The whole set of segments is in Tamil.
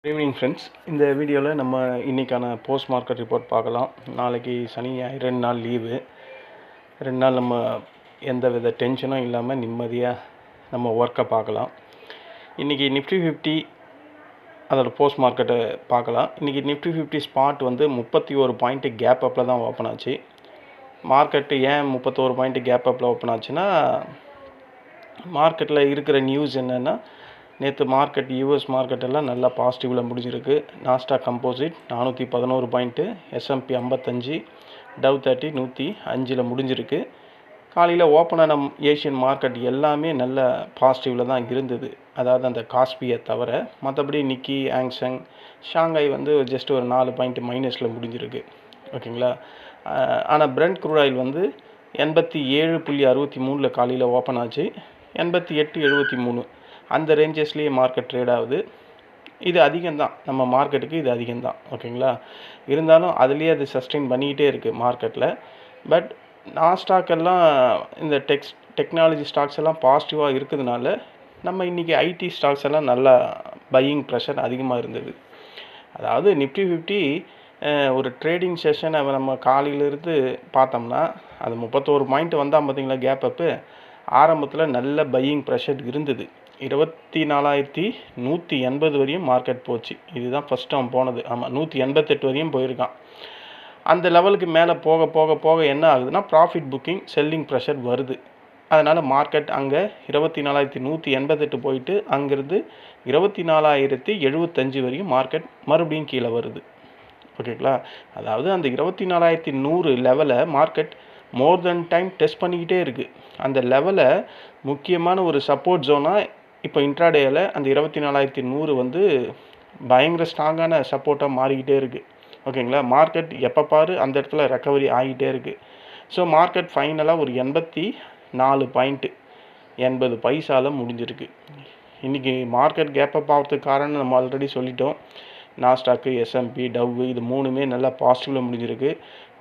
Good evening friends. இந்த வீடியோவில் நம்ம இன்றைக்கான போஸ்ட் மார்க்கெட் ரிப்போர்ட் பார்க்கலாம். நாளைக்கு சனி ஞாயிறு 2 நாள் லீவு. 2 நாள் நம்ம எந்த வித டென்ஷனும் இல்லாமல் நிம்மதியாக நம்ம ஒர்க்கை பார்க்கலாம். இன்றைக்கி நிஃப்டி 50 அதோட போஸ்ட் மார்க்கெட்டை பார்க்கலாம். இன்றைக்கி நிஃப்டி 50 ஸ்பாட் வந்து 31 பாயிண்ட்டு கேப் அப்பில் தான் ஓப்பன் ஆச்சு. மார்க்கெட்டு ஏன் 31 பாயிண்ட்டு கேப் அப்பில் ஓப்பன் ஆச்சுன்னா, மார்க்கெட்டில் இருக்கிற நியூஸ் என்னென்னா, நேற்று மார்க்கெட் யூஎஸ் மார்க்கெட்டெல்லாம் நல்லா பாசிட்டிவில் முடிஞ்சிருக்கு. Nasdaq composite 411 point, S&P 55, tau 30 105 முடிஞ்சிருக்கு. காலையில் ஓப்பனான ஏஷியன் மார்க்கெட் எல்லாமே நல்ல பாசிட்டிவில் தான் இருந்தது. அதாவது அந்த காஸ்பியை தவிர மற்றபடி நிக்கி, ஆங்சங், ஷாங்காய் வந்து ஜஸ்ட் ஒரு 4 பாயிண்ட் மைனஸில் முடிஞ்சிருக்கு. ஓகேங்களா. ஆனால் பிரெண்ட் க்ரூட் ஆயில் வந்து 87.63 காலையில் ஓப்பன் ஆச்சு. 88.73 அந்த ரேஞ்சஸ்லேயே மார்க்கெட் ட்ரேட் ஆகுது. இது அதிகம்தான், நம்ம மார்க்கெட்டுக்கு இது அதிகம்தான். ஓகேங்களா. இருந்தாலும் அதுலேயே அது சஸ்டெயின் பண்ணிக்கிட்டே இருக்குது மார்க்கெட்டில். பட் நாஸ்டாக் எல்லாம் இந்த டெக்னாலஜி ஸ்டாக்ஸ் எல்லாம் பாசிட்டிவாக இருக்கிறதுனால நம்ம இன்றைக்கி ஐடி ஸ்டாக்ஸ் எல்லாம் நல்லா பையிங் ப்ரெஷர் அதிகமாக இருந்தது. அதாவது நிஃப்டி 50 ஒரு ட்ரேடிங் செஷனை நம்ம காலையிலேருந்து பார்த்தோம்னா, அது 31 பாயிண்ட் வந்தால் பார்த்தீங்களா கேப் அப்பு. ஆரம்பத்தில் நல்ல பையிங் ப்ரெஷர் இருந்தது. 24,180 வரையும் மார்க்கெட் போச்சு. இதுதான் ஃபஸ்ட் அவன் போனது. ஆமாம், 188 வரையும் போயிருக்கான். அந்த லெவலுக்கு மேலே போக போக போக என்ன ஆகுதுன்னா, ப்ராஃபிட் புக்கிங் செல்லிங் ப்ரெஷர் வருது. அதனால் மார்க்கெட் அங்கே 24,188 போயிட்டு அங்கேருந்து 24,075 வரையும் மார்க்கெட் மறுபடியும் கீழே வருது. ஓகேங்களா. அதாவது அந்த 24,100 லெவலை மார்க்கெட் மோர் தென் டைம் டெஸ்ட் பண்ணிக்கிட்டே இருக்குது. அந்த லெவலை முக்கியமான ஒரு சப்போர்ட் ஜோனாக இப்போ இன்ட்ராடேயில் அந்த 24,100 வந்து பயங்கர ஸ்ட்ராங்கான சப்போர்ட்டாக மாறிக்கிட்டே இருக்குது. ஓகேங்களா. மார்க்கெட் எப்போ பாரு அந்த இடத்துல ரெக்கவரி ஆகிட்டே இருக்குது. ஸோ மார்க்கெட் ஃபைனலாக ஒரு 84 பாயிண்ட்டு 80 பைசாவில் முடிஞ்சிருக்கு. இன்றைக்கி மார்க்கெட் கேப் அப் ஆகிறதுக்கு காரணம் நம்ம ஆல்ரெடி சொல்லிட்டோம். நாஸ்டாக்கு, S&P, டவ் இது மூணுமே நல்லா பாசிட்டிவில் முடிஞ்சிருக்கு.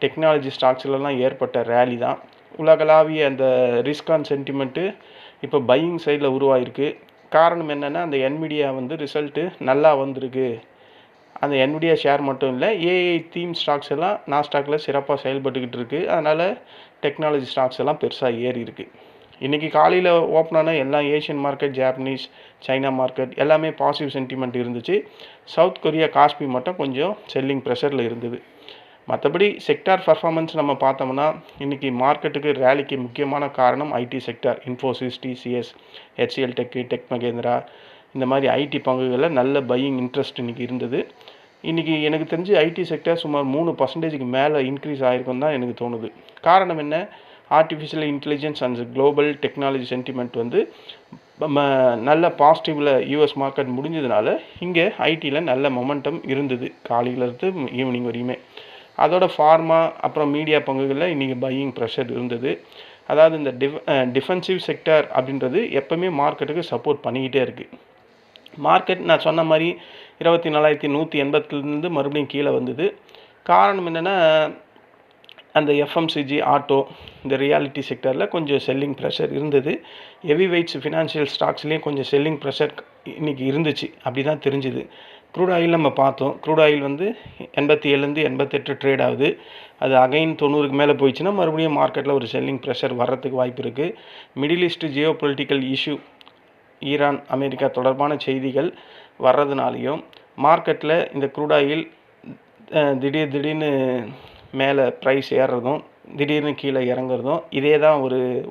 டெக்னாலஜி ஸ்டாக்ஸ்லாம் ஏற்பட்ட ரேலி தான். உலகளாவிய அந்த ரிஸ்க் ஆன் சென்டிமெண்ட்டு இப்போ பையிங் சைடில் உருவாயிருக்கு. காரணம் என்னென்னா, அந்த என்விடியா வந்து ரிசல்ட்டு நல்லா வந்திருக்கு. அந்த என்விடியா ஷேர் மட்டும் இல்லை, ஏஐ தீம் ஸ்டாக்ஸ் எல்லாம் நாஸ்டாக்கில் சிறப்பாக செயல்பட்டுக்கிட்டு இருக்குது. அதனால் டெக்னாலஜி ஸ்டாக்ஸ் எல்லாம் பெருசாக ஏறி இருக்குது. இன்றைக்கி காலையில் ஓப்பனான எல்லா Asian market, Japanese, China market எல்லாமே பாசிட்டிவ் சென்டிமெண்ட் இருந்துச்சு. சவுத் கொரியா காஸ்பி மட்டும் கொஞ்சம் செல்லிங் ப்ரெஷரில் இருந்தது. மற்றபடி செக்டார் பர்ஃபார்மன்ஸ் நம்ம பார்த்தோம்னா, இன்றைக்கி மார்க்கெட்டுக்கு ரேலிக்கு முக்கியமான காரணம் IT sector. Infosys, TCS, HCL tech, tech Mahindra இந்த மாதிரி ஐடி பங்குகளில் நல்ல பையிங் இன்ட்ரெஸ்ட் இன்றைக்கி இருந்தது. இன்றைக்கி எனக்கு தெரிஞ்சு ஐடி செக்டார் சுமார் 3% மேலே இன்க்ரீஸ் ஆகிருக்குன்னு தான் எனக்கு தோணுது. காரணம் என்ன, artificial intelligence and global technology sentiment வந்து நல்ல பாசிட்டிவில் யூஎஸ் மார்க்கெட் முடிஞ்சதுனால இங்கே ஐடியில் நல்ல மொமெண்டம் இருந்தது காலையிலேருந்து ஈவினிங் வரையுமே. அதோட ஃபார்மா அப்புறம் மீடியா பங்குகளில் இன்றைக்கி பையிங் ப்ரெஷர் இருந்தது. அதாவது இந்த டிஃபென்சிவ் செக்டார் அப்படின்றது எப்போவுமே மார்க்கெட்டுக்கு சப்போர்ட் பண்ணிக்கிட்டே இருக்குது. மார்க்கெட் நான் சொன்ன மாதிரி 24,180 மறுபடியும் கீழே வந்தது. காரணம் என்னென்னா, அந்த எஃப்எம்சிஜி, ஆட்டோ, இந்த ரியாலிட்டி செக்டரில் கொஞ்சம் செல்லிங் ப்ரெஷர் இருந்தது. ஹெவி வெயிட்ஸ் ஃபினான்ஷியல் ஸ்டாக்ஸ்லேயும் கொஞ்சம் செல்லிங் ப்ரெஷர் இன்றைக்கி இருந்துச்சு. அப்படி தான் தெரிஞ்சுது. க்ரூட் ஆயில் நம்ம பார்த்தோம். க்ரூட் ஆயில் வந்து 87 88 ட்ரேட் ஆகுது. அது அகைன் 90க்கு மேலே போயிடுச்சுன்னா மறுபடியும் மார்க்கெட்டில் ஒரு செல்லிங் ப்ரெஷர் வர்றதுக்கு வாய்ப்பு இருக்குது. Middle East geopolitical issue, Iran, America தொடர்பான செய்திகள் வர்றதுனாலையும் மார்க்கெட்டில் இந்த க்ரூட் ஆயில் திடீர்னு மேலே ப்ரைஸ் ஏறுறதும் திடீர்னு கீழே இறங்குறதும் இதே தான்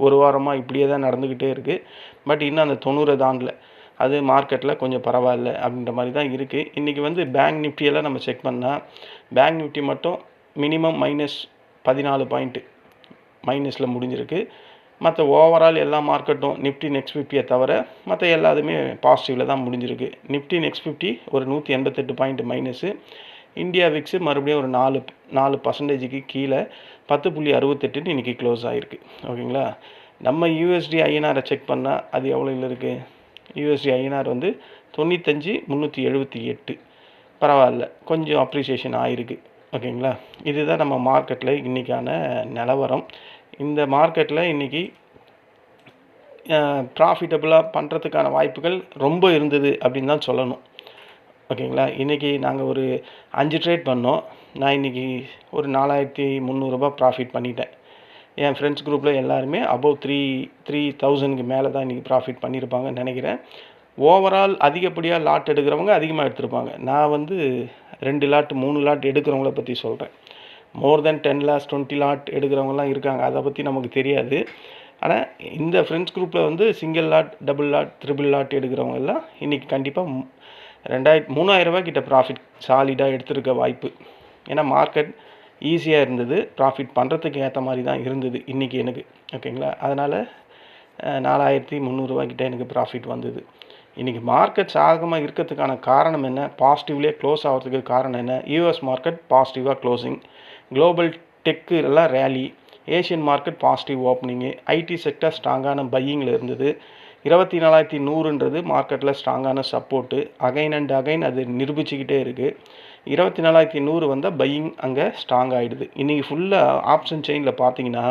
ஒரு வாரமாக இப்படியே தான் நடந்துக்கிட்டே இருக்குது. பட் இன்னும் அந்த 90 தாண்டல. அது மார்க்கெட்டில் கொஞ்சம் பரவாயில்ல அப்படின்ற மாதிரி தான் இருக்குது. இன்றைக்கி வந்து பேங்க் நிஃப்டியெல்லாம் நம்ம செக் பண்ணால், பேங்க் நிஃப்டி மட்டும் மினிமம் -14 பாயிண்ட்டு மைனஸில் முடிஞ்சிருக்கு. மற்ற ஓவரால் எல்லா மார்க்கெட்டும் நிஃப்டி நெக்ஸ்ட் 50 தவிர மற்ற எல்லாத்துமே பாசிட்டிவில் தான் முடிஞ்சிருக்கு. நிஃப்டி நெக்ஸ்ட் 50 ஒரு 188 பாயிண்ட் மைனஸு. இந்தியா விக்ஸு மறுபடியும் ஒரு 4% கீழே 10.68 இன்றைக்கி க்ளோஸ் ஆகிருக்கு. ஓகேங்களா. நம்ம USD INR செக் பண்ணால் அது எவ்வளோவில் இருக்குது. USD INR வந்து 95,378. பரவாயில்ல, கொஞ்சம் அப்ரிசியேஷன் ஆகிருக்கு. ஓகேங்களா. இதுதான் நம்ம மார்க்கெட்டில் இன்றைக்கான நிலவரம். இந்த மார்க்கெட்டில் இன்றைக்கி ப்ராஃபிட்டபுளாக பண்ணுறதுக்கான வாய்ப்புகள் ரொம்ப இருந்தது அப்படின்னு தான் சொல்லணும். ஓகேங்களா. இன்றைக்கி நாங்கள் ஒரு 5 ட்ரேட் பண்ணோம். நான் இன்றைக்கி ஒரு 4300 ப்ராஃபிட் பண்ணிட்டேன். என் ஃப்ரெண்ட்ஸ் குரூப்பில் எல்லாருமே அபவ் 3000க்கு மேலே தான் இன்றைக்கி ப்ராஃபிட் பண்ணியிருப்பாங்கன்னு நினைக்கிறேன். ஓவரால் அதிகப்படியாக லாட் எடுக்கிறவங்க அதிகமாக எடுத்திருப்பாங்க. நான் வந்து 2 லாட் 3 லாட் எடுக்கிறவங்கள பற்றி சொல்கிறேன். மோர் தென் 10 லாட்ஸ் 20 லாட் எடுக்கிறவங்கலாம் இருக்காங்க. அதை பற்றி நமக்கு தெரியாது. ஆனால் இந்த ஃப்ரெண்ட்ஸ் குரூப்பில் வந்து single lot, double lot, triple lot எடுக்கிறவங்க எல்லாம் இன்றைக்கி கண்டிப்பாக 3000 கிட்ட ப்ராஃபிட் சாலிடாக எடுத்துருக்க வாய்ப்பு. ஏன்னா மார்க்கெட் ஈஸியாக இருந்தது, ப்ராஃபிட் பண்ணுறதுக்கு ஏற்ற மாதிரி தான் இருந்தது இன்றைக்கி எனக்கு. ஓகேங்களா. அதனால் 4300 கிட்ட எனக்கு ப்ராஃபிட் வந்தது. இன்றைக்கி மார்க்கெட் சாதகமாக இருக்கிறதுக்கான காரணம் என்ன? பாசிட்டிவ்லேயே க்ளோஸ் ஆகிறதுக்கு காரணம் என்ன? யூஎஸ் மார்க்கெட் பாசிட்டிவாக க்ளோசிங், குளோபல் டெக்கு எல்லாம் rally, Asian market positive opening, IT sector ஸ்ட்ராங்கான பையிங்கில் இருந்தது. 24100ன்றது மார்க்கெட்டில் ஸ்ட்ராங்கான சப்போர்ட்டு. அகைன் அண்ட் அகைன் அது நிரூபிச்சுக்கிட்டே இருக்குது. 24100 வந்தால் பையிங் அங்கே ஸ்ட்ராங் ஆகிடுது. இன்றைக்கி ஃபுல்லாக ஆப்ஷன் செயினில் பார்த்தீங்கன்னா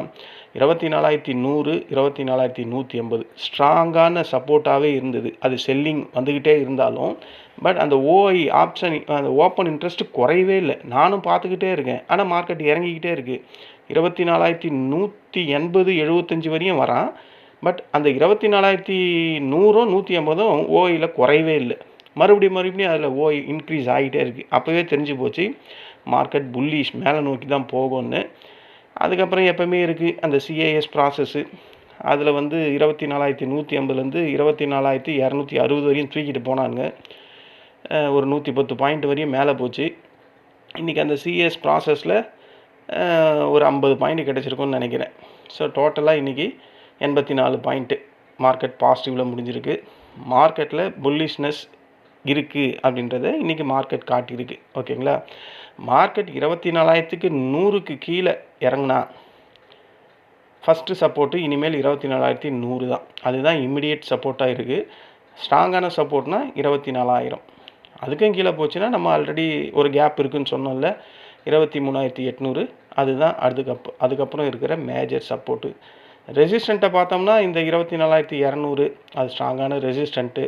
24100, 24180 ஸ்ட்ராங்கான சப்போர்ட்டாகவே இருந்தது. அது செல்லிங் வந்துக்கிட்டே இருந்தாலும் பட் அந்த ஓஐ ஆப்ஷன் அந்த ஓப்பன் இன்ட்ரெஸ்ட் குறையவே இல்லை. நானும் பார்த்துக்கிட்டே இருக்கேன். ஆனால் மார்க்கெட் இறங்கிக்கிட்டே இருக்குது. 24180, 75 வரையும் வரான். பட் அந்த 24100, 180 ஓஐயில் குறையவே இல்லை. மறுபடியும் அதில் ஓஐ இன்க்ரீஸ் ஆகிட்டே இருக்குது. அப்போவே தெரிஞ்சு போச்சு மார்க்கெட் புல்லிஷ் மேலே நோக்கி தான் போகும்னு. அதுக்கப்புறம் எப்போவுமே இருக்குது அந்த சிஏஎஸ் ப்ராசஸ்ஸு. அதில் வந்து 24150லேருந்து 24260 வரையும் தூக்கிட்டு போனாங்க. ஒரு 110 பாயிண்ட் வரையும் மேலே போச்சு. இன்றைக்கி அந்த சிஏஎஸ் ப்ராசஸில் ஒரு 50 பாயிண்ட் கிடச்சிருக்குன்னு நினைக்கிறேன். ஸோ டோட்டலாக இன்றைக்கி 84 பாயிண்ட்டு மார்க்கெட் பாசிட்டிவில் முடிஞ்சிருக்கு. மார்க்கெட்டில் புல்லிஷ்னஸ் இருக்குது அப்படின்றத இன்றைக்கி மார்க்கெட் காட்டியிருக்கு. ஓகேங்களா. மார்க்கெட் 24100க்கு கீழே இறங்கினா ஃபஸ்ட்டு சப்போர்ட்டு இனிமேல் 24100 தான். அதுதான் இம்மிடியேட் சப்போர்ட்டாக இருக்குது. ஸ்ட்ராங்கான சப்போர்ட்னா 24000. அதுக்கும் கீழே போச்சுன்னா நம்ம ஆல்ரெடி ஒரு கேப் இருக்குதுன்னு சொன்னோம்ல, 23800. அதுதான் அதுக்கப்புறம் இருக்கிற மேஜர் சப்போர்ட்டு. ரெசிஸ்டண்ட்டை பார்த்தோம்னா இந்த 24200 அது ஸ்ட்ராங்கான ரெசிஸ்டண்ட்டு.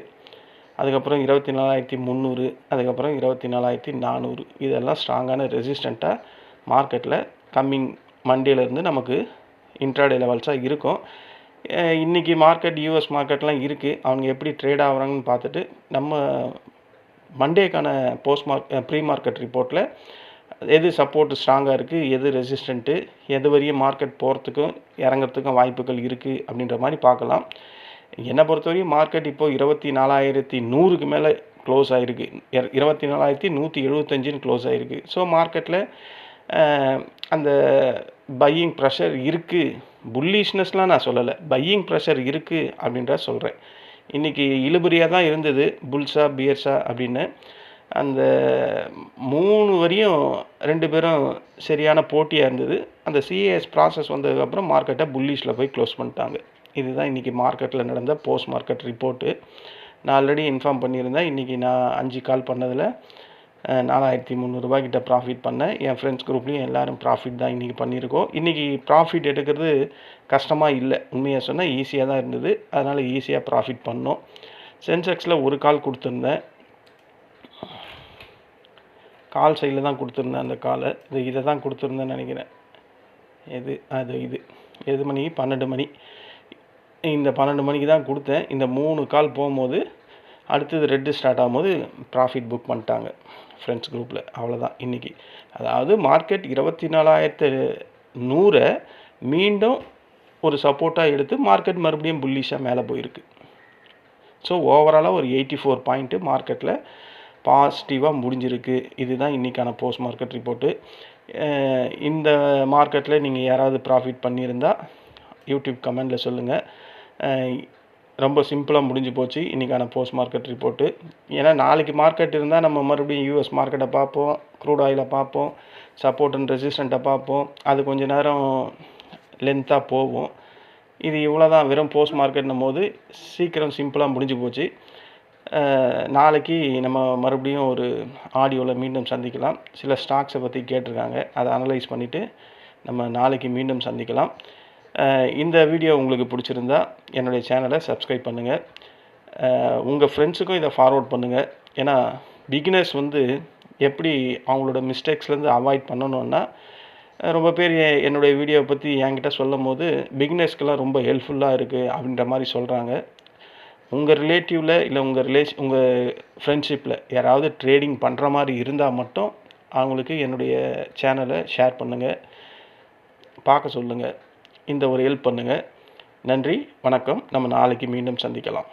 அதுக்கப்புறம் 24300, அதுக்கப்புறம் 24400 இதெல்லாம் ஸ்ட்ராங்கான ரெசிஸ்டண்ட்டாக மார்க்கெட்டில் கம்மிங் மண்டேலேருந்து நமக்கு இன்ட்ராடே லெவல்ஸாக இருக்கும். இன்றைக்கி மார்க்கெட் யூஎஸ் மார்க்கெட்லாம் இருக்குது. அவங்க எப்படி ட்ரேட் ஆகுறாங்கன்னு பார்த்துட்டு நம்ம மண்டேக்கான ப்ரீ மார்க்கெட் ரிப்போர்ட்டில் எது சப்போர்ட் ஸ்ட்ராங்காக இருக்குது, எது ரெசிஸ்டண்ட்டு, எது வரையும் மார்க்கெட் போகிறதுக்கும் இறங்கிறதுக்கும் வாய்ப்புகள் இருக்குது அப்படின்ற மாதிரி பார்க்கலாம். என்னை பொறுத்தவரையும் மார்க்கெட் இப்போது 24100க்கு மேலே க்ளோஸ் ஆகிருக்கு. 24175ன்னு க்ளோஸ் ஆகிருக்கு. ஸோ மார்க்கெட்டில் அந்த பையிங் ப்ரெஷர் இருக்குது. புல்லிஷ்னஸ்லாம் நான் சொல்லலை, பையிங் ப்ரெஷர் இருக்குது அப்படின்ற சொல்கிறேன். இன்றைக்கி இழுபறியாக தான் இருந்தது, புல்ஸா பியர்ஸா அப்படின்னு. அந்த 3 வரையும் 2 பேரும் சரியான போட்டியாக இருந்தது. அந்த சிஏஎஸ் ப்ராசஸ் வந்ததுக்கப்புறம் மார்க்கெட்டை புல்லிஷில் போய் க்ளோஸ் பண்ணிட்டாங்க. இதுதான் இன்றைக்கி மார்க்கெட்டில் நடந்த போஸ்ட் மார்க்கெட் ரிப்போர்ட்டு. நான் ஆல்ரெடி இன்ஃபார்ம் பண்ணியிருந்தேன். இன்றைக்கி நான் 5 கால் பண்ணதில் 4300 கிட்ட ப்ராஃபிட் பண்ணேன். என் ஃப்ரெண்ட்ஸ் குரூப்லேயும் எல்லோரும் ப்ராஃபிட் தான் இன்றைக்கி பண்ணியிருக்கோம். இன்றைக்கி ப்ராஃபிட் எடுக்கிறது கஷ்டமாக இல்லை, உண்மையாக சொன்னால் ஈஸியாக தான் இருந்தது. அதனால் ஈஸியாக ப்ராஃபிட் பண்ணோம். சென்செக்ஸில் ஒரு கால் கொடுத்துருந்தேன், கால் சைடில் தான் கொடுத்துருந்தேன். அந்த காலை இதை தான் கொடுத்துருந்தேன்னு நினைக்கிறேன். எது மணி 12 மணி. இந்த 12 மணிக்கு தான் கொடுத்தேன். இந்த 3 கால் போகும்போது அடுத்தது ரெட்டு ஸ்டார்ட் ஆகும்போது ப்ராஃபிட் புக் பண்ணிட்டாங்க ஃப்ரெண்ட்ஸ் குரூப்பில். அவ்வளோதான் இன்றைக்கி. அதாவது மார்க்கெட் 24100 மீண்டும் ஒரு சப்போர்ட்டாக எடுத்து மார்க்கெட் மறுபடியும் புல்லிஷாக மேலே போயிருக்கு. ஸோ ஓவராலாக ஒரு 84 பாயிண்ட்டு மார்க்கெட்டில் பாசிட்டிவாக முடிஞ்சிருக்கு. இதுதான் இன்றைக்கான போஸ்ட் மார்க்கெட் ரிப்போர்ட்டு. இந்த மார்க்கெட்டில் நீங்கள் யாராவது ப்ராஃபிட் பண்ணியிருந்தால் யூடியூப் கமெண்டில் சொல்லுங்கள். ரொம்ப சிம்பிளாக முடிஞ்சு போச்சு இன்றைக்கான போஸ்ட் மார்க்கெட் ரிப்போர்ட்டு. ஏன்னா நாளைக்கு மார்க்கெட் இருந்தால் நம்ம மறுபடியும் யூஎஸ் மார்க்கெட்டை பார்ப்போம், க்ரூட் ஆயிலை பார்ப்போம், சப்போர்ட் அண்ட் ரெசிஸ்டண்ட்டை பார்ப்போம். அது கொஞ்சம் நேரம் லென்த்தாக போகும். இது இவ்வளோ தான், வெறும் போஸ்ட் மார்க்கெட்னும் போது சீக்கிரம் சிம்பிளாக முடிஞ்சு போச்சு. நாளைக்கு நம்ம மறுபடியும் ஒரு ஆடியோவில் மீண்டும் சந்திக்கலாம். சில ஸ்டாக்ஸை பற்றி கேட்டிருக்காங்க, அதை அனலைஸ் பண்ணிவிட்டு நம்ம நாளைக்கு மீண்டும் சந்திக்கலாம். இந்த வீடியோ உங்களுக்கு பிடிச்சிருந்தா என்னுடைய சேனலை சப்ஸ்கிரைப் பண்ணுங்கள். உங்கள் ஃப்ரெண்ட்ஸுக்கும் இதை ஃபார்வர்ட் பண்ணுங்கள். ஏன்னா பிகினர்ஸ் வந்து எப்படி அவங்களோட மிஸ்டேக்ஸ்லேருந்து அவாய்ட் பண்ணணுன்னா, ரொம்ப பேர் என்னுடைய வீடியோவை பற்றி என்கிட்ட சொல்லும்போது, பிகினர்ஸ்க்கெல்லாம் ரொம்ப ஹெல்ப்ஃபுல்லாக இருக்குது அப்படின்ற மாதிரி சொல்கிறாங்க. உங்கள் ரிலேட்டிவில் இல்லை உங்கள் ஃப்ரெண்ட்ஷிப்பில் யாராவது ட்ரேடிங் பண்ணுற மாதிரி இருந்தால் மட்டும் அவங்களுக்கு என்னுடைய சேனலை ஷேர் பண்ணுங்கள், பார்க்க சொல்லுங்கள், இந்த ஒரு ஹெல்ப் பண்ணுங்கள். நன்றி, வணக்கம். நம்ம நாளைக்கு மீண்டும் சந்திக்கலாம்.